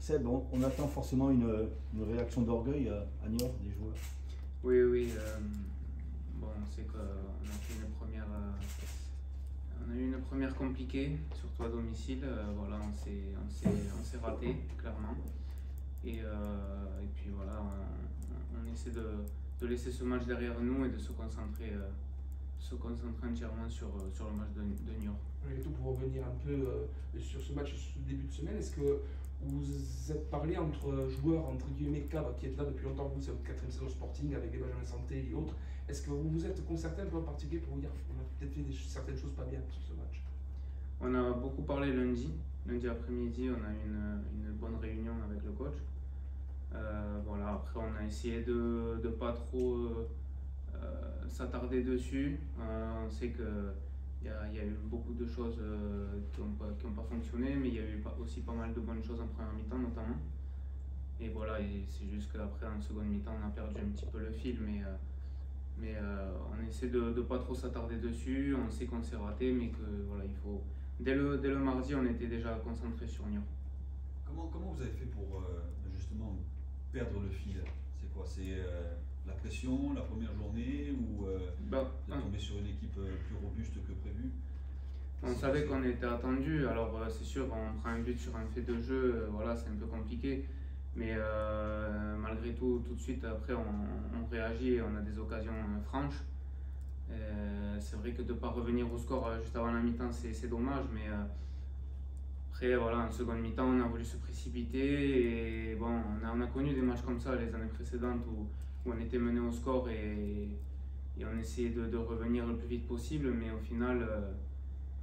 Seb, on attend forcément une réaction d'orgueil à Niort des joueurs. Oui, oui. Bon, on sait qu'on a fait une première, on a eu une première compliquée, surtout à domicile. Voilà, on s'est raté, clairement. Et puis voilà, on essaie de laisser ce match derrière nous et de se concentrer entièrement sur le match de Niort. Et tout pour revenir un peu sur ce match, ce début de semaine, est-ce que vous êtes parlé entre joueurs, entre guillemets, cadres qui êtes là depuis longtemps, vous, c'est votre 4e saison Sporting avec les Benjamin Santé et autres, est-ce que vous vous êtes concerté un peu en particulier pour vous dire qu'on a peut-être fait certaines choses pas bien sur ce match? On a beaucoup parlé lundi après-midi, on a eu une bonne réunion avec le coach. Voilà, après on a essayé de pas trop s'attarder dessus. On sait qu'il y a eu beaucoup de choses qui n'ont pas fonctionné, mais il y a eu aussi pas mal de bonnes choses en première mi-temps notamment. Et voilà, et c'est juste qu'après en seconde mi-temps on a perdu un petit peu le fil, mais on essaie de ne pas trop s'attarder dessus. On sait qu'on s'est raté, mais que voilà, il faut. Dès le mardi, on était déjà concentré sur Niort. Comment vous avez fait pour justement perdre le fil? C'est quoi? C'est la pression, la première journée, ou vous êtes tombé sur une équipe plus robuste que prévu? On savait qu'on était attendu. Alors c'est sûr, on prend un but sur un fait de jeu, voilà, c'est un peu compliqué. Mais malgré tout, tout de suite après, on réagit et on a des occasions franches. C'est vrai que de ne pas revenir au score juste avant la mi-temps, c'est dommage, mais après, voilà, en seconde mi-temps, on a voulu se précipiter. Et bon, on a connu des matchs comme ça les années précédentes où on était mené au score et on essayait de revenir le plus vite possible, mais au final,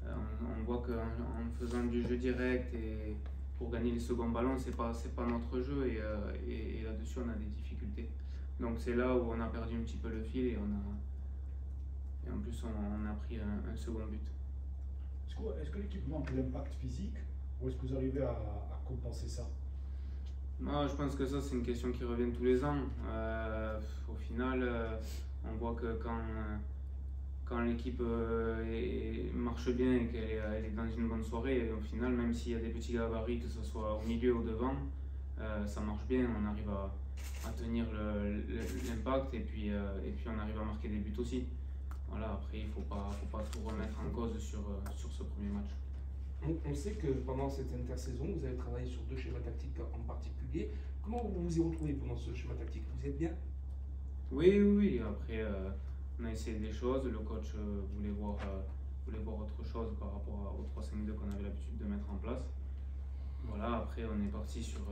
on voit qu'en faisant du jeu direct et pour gagner les seconds ballons, c'est pas notre jeu et là-dessus, on a des difficultés. Donc c'est là où on a perdu un petit peu le fil et en plus, on a pris un second but. Est-ce que l'équipe manque l'impact physique ou est-ce que vous arrivez à compenser ça? Moi, je pense que ça, c'est une question qui revient tous les ans. Au final, on voit que quand l'équipe marche bien et qu'elle est dans une bonne soirée, au final, même s'il y a des petits gabarits, que ce soit au milieu ou devant, ça marche bien, on arrive à tenir l'impact et puis on arrive à marquer des buts aussi. Voilà, après, il ne faut pas tout remettre en cause sur ce premier match. On sait que pendant cette intersaison, vous avez travaillé sur 2 schémas tactiques en particulier. Comment vous vous y retrouvez pendant ce schéma tactique? Vous êtes bien? Oui. Après, on a essayé des choses. Le coach voulait voir autre chose par rapport au 3-5-2 qu'on avait l'habitude de mettre en place. Voilà, après, on est parti sur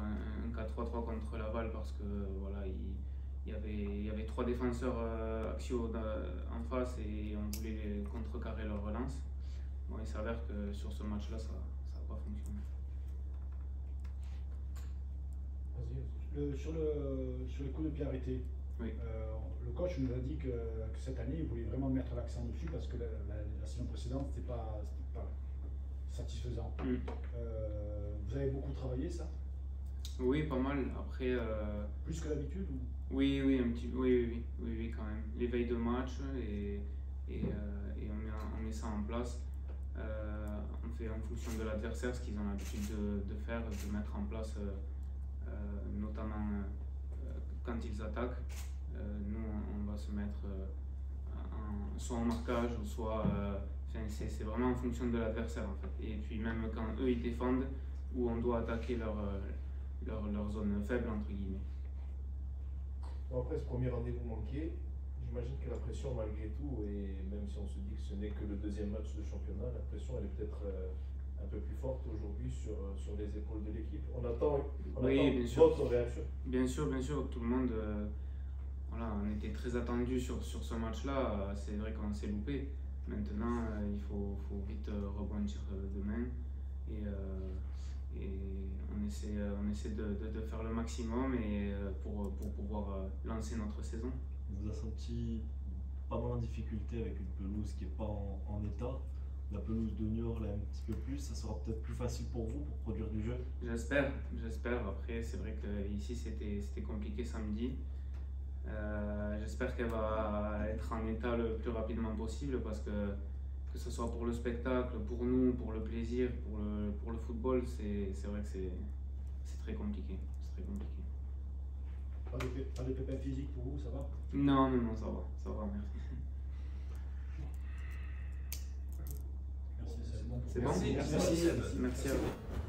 un 4-3-3 contre Laval parce que voilà, il y avait 3 défenseurs axiaux en face et on voulait contrecarrer leur relance. Bon, il s'avère que sur ce match-là, ça n'a pas fonctionné. Sur les coups de pied arrêtés, Oui. le coach nous a dit que cette année, il voulait vraiment mettre l'accent dessus parce que la saison précédente, c'était pas satisfaisant. Vous avez beaucoup travaillé ça? Oui, pas mal. Après. Plus que d'habitude ou... Oui, un petit peu. Oui, quand même. Les veilles de match et on met ça en place. On fait en fonction de l'adversaire ce qu'ils ont l'habitude de faire, de mettre en place, notamment quand ils attaquent. Nous, on va se mettre soit en marquage, ou soit. C'est vraiment en fonction de l'adversaire en fait. Et puis même quand eux ils défendent, où on doit attaquer leur zone faible entre guillemets. Bon, après ce premier rendez-vous manqué, j'imagine que la pression malgré tout, et même si on se dit que ce n'est que le 2e match de championnat, la pression elle est peut-être un peu plus forte aujourd'hui sur les épaules de l'équipe. On attend votre réaction. Bien sûr, tout le monde, voilà, on était très attendu sur ce match-là, c'est vrai qu'on s'est loupé. Maintenant, il faut vite rebondir demain et on essaie de faire le maximum et pour pouvoir lancer notre saison. On vous a senti pas mal en difficulté avec une pelouse qui n'est pas en état. La pelouse de Niort là un petit peu plus, ça sera peut-être plus facile pour vous pour produire du jeu? J'espère. Après, c'est vrai qu'ici c'était compliqué samedi. J'espère qu'elle va être en état le plus rapidement possible parce que ce soit pour le spectacle, pour nous, pour le plaisir, pour le football. football, c'est vrai que c'est très compliqué. C'est très compliqué. Pas de pépins physiques pour vous, ça va? Non, ça va, merci. Merci, c'est bon. C'est bon? Merci. Merci à vous.